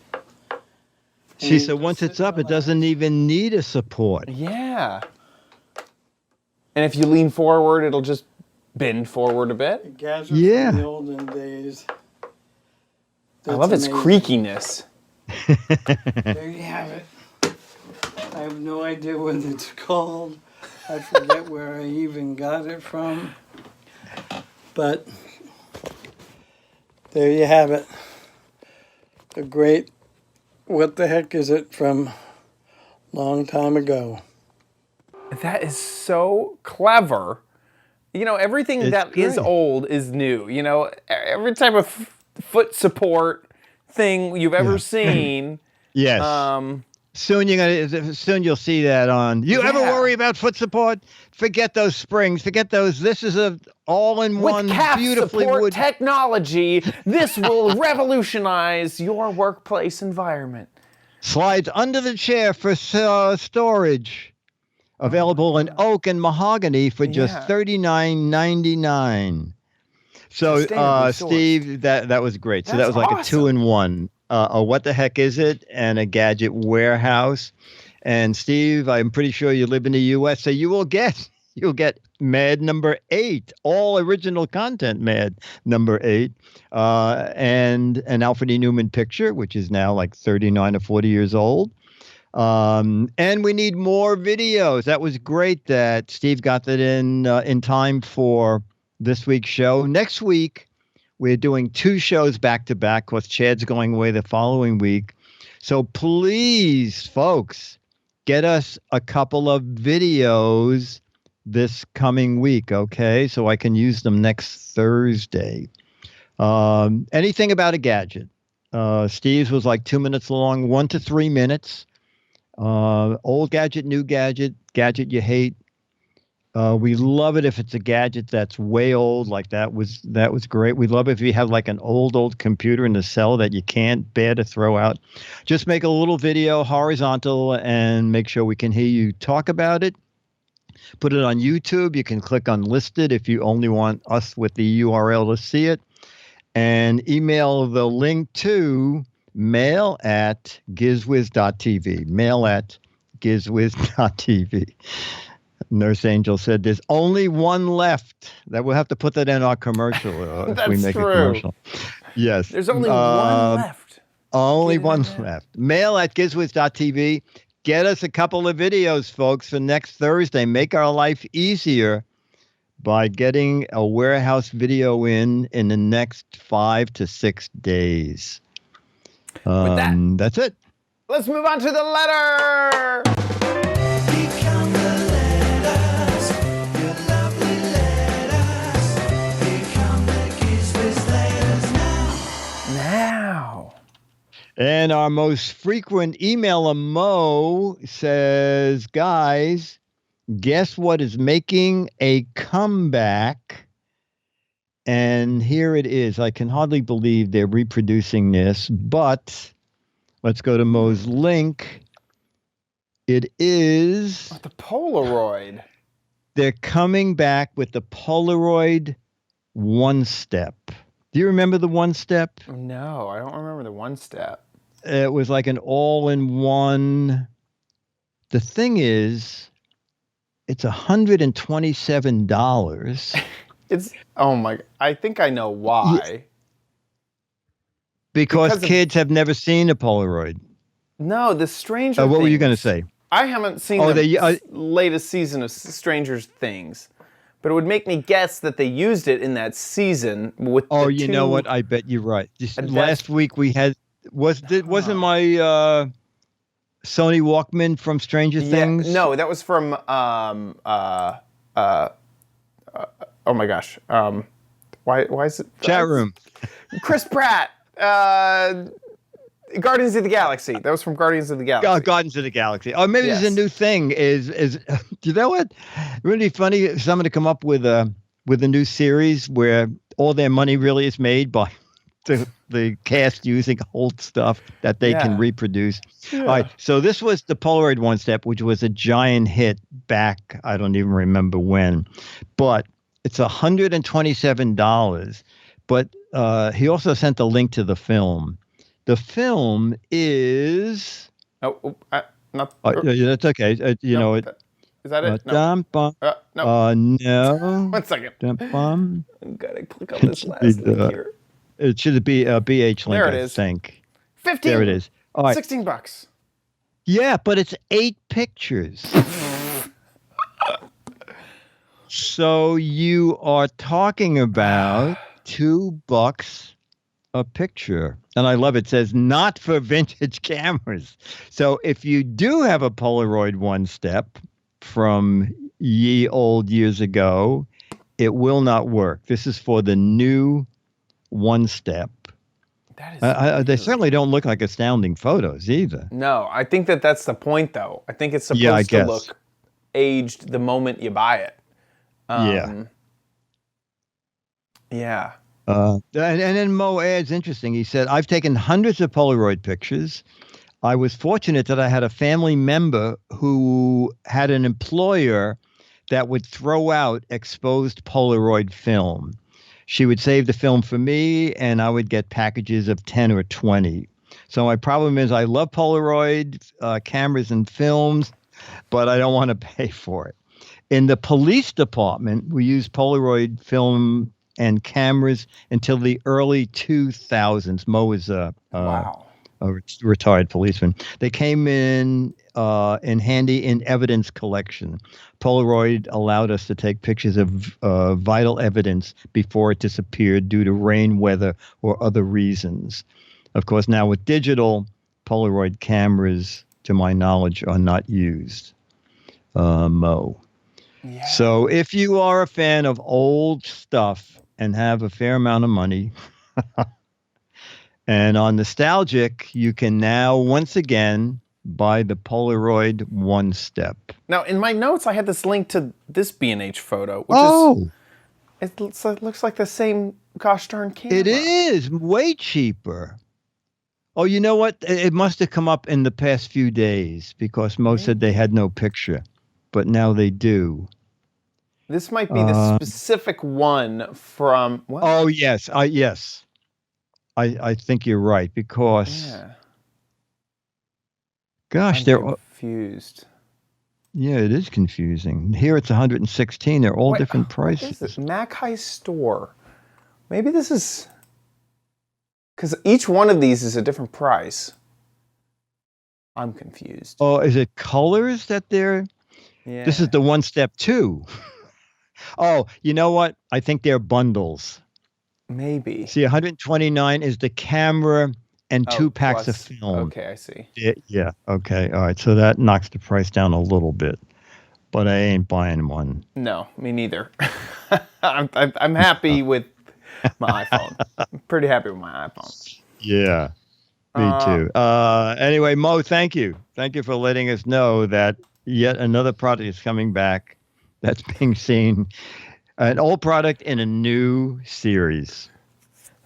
See, so once it's up, it doesn't even need a support. Yeah. And if you lean forward, it'll just bend forward a bit. The gadget Yeah. from the olden days. I love its amazing. creakiness. There you have it. I have no idea what it's called. I forget where I even got it from. But there you have it. A great, what the heck is it from long time ago. That is so clever. Everything It's that is great. old is new. Every type of foot support thing you've ever seen. Yes. Soon you'll see that on. You ever Yeah. worry about foot support? Forget those springs. Forget those. This is a all-in-one, With calf beautifully support wood. technology, this will revolutionize your workplace environment. Slides under the chair for storage. Available in oak and mahogany for just Yeah. $39.99. So, Sustainably sourced. Steve, that was great. So that That's was like a awesome. 2-in-1. A what the heck is it? And a gadget warehouse. And Steve, I'm pretty sure you live in the U.S., so you'll get Mad number 8, all original content Mad number 8, and an Alfred E. Newman picture, which is now like 39 or 40 years old. And we need more videos. That was great that Steve got that in time for this week's show. Next week, we're doing 2 shows back to back because Chad's going away the following week. So please, folks, get us a couple of videos this coming week, okay? So I can use them next Thursday. Anything about a gadget. Steve's was like 2 minutes long, 1 to 3 minutes. Old gadget, new gadget, gadget you hate. We love it if it's a gadget that's way old, like that was great. We love it if you have like an old computer in the cell that you can't bear to throw out. Just make a little video horizontal and make sure we can hear you talk about it. Put it on YouTube. You can click on listed if you only want us with the URL to see it. And email the link to mail@gizwiz.tv. Mail@gizwiz.tv. Nurse Angel said there's only one left. That we'll have to put that in our commercial if we make a commercial. Yes. There's only one left. Only one left. Mail@gizwiz.tv. Get us a couple of videos, folks, for next Thursday. Make our life easier by getting a warehouse video in the next 5 to 6 days. That's it. Let's move on to the letter. Become the letters, your lovely letters. Become the Giz Wiz letters Now. And our most frequent emailer, Mo, says, guys, guess what is making a comeback? And here it is. I can hardly believe they're reproducing this, but let's go to Mo's link. It is The Polaroid. They're coming back with the Polaroid One Step. Do you remember the One Step? No, I don't remember the one step. It was like an all-in-one. The thing is, it's $127. It's I think I know why. Because kids have never seen a Polaroid. No, the Stranger What were you going to Things. say? I haven't seen the latest season of Stranger Things, but it would make me guess that they used it in that season with. You know what? I bet you're right. Last week we had wasn't my Sony Walkman from Stranger Things? No, that was from oh my gosh. Why is it Chat room? Chris Pratt. Guardians of the Galaxy. That was from Guardians of the Galaxy. Guardians of the Galaxy. Or maybe there's a new thing. Is you know what? Really funny. If someone to come up with a new series where all their money really is made by the cast using old stuff that they can reproduce. Yeah. All right. So this was the Polaroid One Step, which was a giant hit back. I don't even remember when, but it's $127. But he also sent a link to the film. The film is. Not. That's okay. You know it. Is that it? No. No. 1 second. I'm gotta click on this last link here. It should be a BH link. There it is. I think. 15. There it is. All right. $16. Yeah, but it's 8 pictures. So you are talking about $2 a picture. And I love it. It says not for vintage cameras. So if you do have a Polaroid One Step from ye old years ago, it will not work. This is for the new One Step. That is they certainly don't look like astounding photos either. No, I think that's the point, though. I think it's supposed to look aged the moment you buy it. Yeah. And then Mo adds, interesting. He said, I've taken hundreds of Polaroid pictures. I was fortunate that I had a family member who had an employer that would throw out exposed Polaroid film. She would save the film for me, and I would get packages of 10 or 20. So my problem is I love Polaroid cameras and films, but I don't want to pay for it. In the police department, we used Polaroid film and cameras until the early 2000s. Mo is a retired policeman. They came in handy in evidence collection. Polaroid allowed us to take pictures of vital evidence before it disappeared due to rain, weather, or other reasons. Of course, now with digital, Polaroid cameras, to my knowledge, are not used. Mo. Yeah. So if you are a fan of old stuff and have a fair amount of money, and on Nostalgic, you can now once again by the Polaroid One Step. Now, in my notes, I had this link to this B&H photo, which it looks like the same gosh darn camera. It is way cheaper. Oh, you know what? It must have come up in the past few days because most said they had no picture, but now they do. This might be the specific one from. What? Oh yes, I think you're right because. Yeah. Gosh, I'm they're confused. Yeah, it is confusing. Here it's 116. They're all different prices. What is it? Mac High Store. Maybe this is because each one of these is a different price. I'm confused. Oh, is it colors that they're? Yeah. This is the One Step 2. Oh, you know what? I think they're bundles. Maybe. See, 129 is the camera and 2 packs of film. Okay, I see. Yeah. Okay. All right. So that knocks the price down a little bit, but I ain't buying one. No, me neither. I'm happy with my iPhone. I'm pretty happy with my iPhone. Yeah. Me too. Anyway, Mo, thank you. Thank you for letting us know that yet another product is coming back that's being seen. An old product in a new series.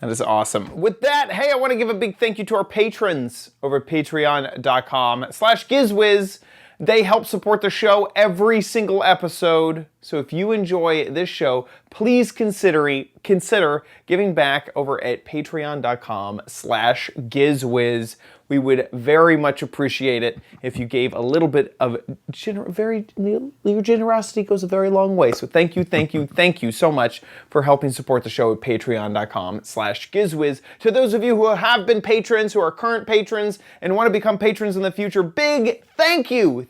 That is awesome. With that, hey, I want to give a big thank you to our patrons over at patreon.com/GizWiz. They help support the show every single episode. So if you enjoy this show, please consider giving back over at patreon.com/GizWiz. We would very much appreciate it if you gave a little bit of your generosity goes a very long way. So thank you so much for helping support the show at patreon.com/GizWiz. To those of you who have been patrons, who are current patrons, and want to become patrons in the future, big thank you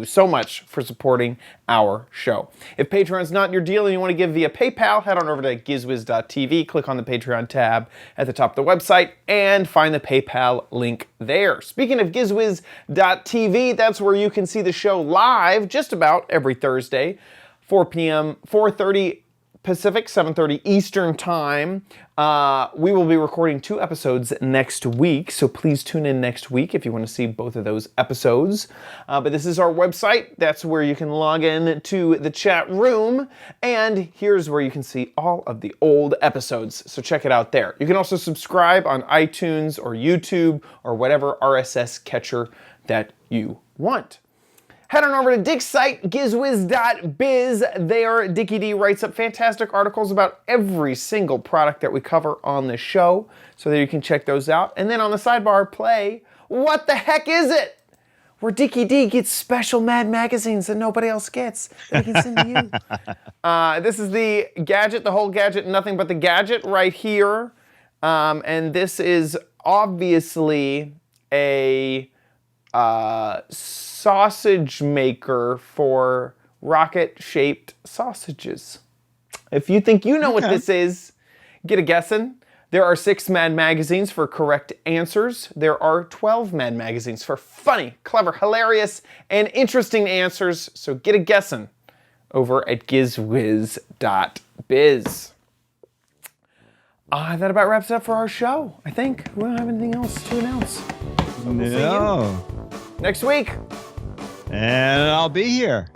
so much for supporting our show. If Patreon's not your deal and you want to give via PayPal, head on over to gizwiz.tv, click on the Patreon tab at the top of the website, and find the PayPal link there. Speaking of gizwiz.tv, that's where you can see the show live just about every Thursday, 4 p.m., 4:30 Pacific, 7:30 Eastern Time. We will be recording 2 episodes next week, so please tune in next week if you want to see both of those episodes. But this is our website. That's where you can log in to the chat room, and here's where you can see all of the old episodes, so check it out there. You can also subscribe on iTunes or YouTube or whatever RSS catcher that you want. Head on over to Dick's site, gizwiz.biz. There, Dickie D writes up fantastic articles about every single product that we cover on the show, so that you can check those out. And then on the sidebar, play What the Heck Is It? Where Dickie D gets special Mad magazines that nobody else gets that he can send to you. This is the gadget, the whole gadget, nothing but the gadget right here. And this is obviously a sausage maker for rocket-shaped sausages. If you think you know what this is, get a guessing. There are 6 Mad magazines for correct answers. There are 12 Mad magazines for funny, clever, hilarious, and interesting answers. So get a guessing over at gizwiz.biz. That about wraps it up for our show, I think. We don't have anything else to announce. So we'll see you next week. And I'll be here.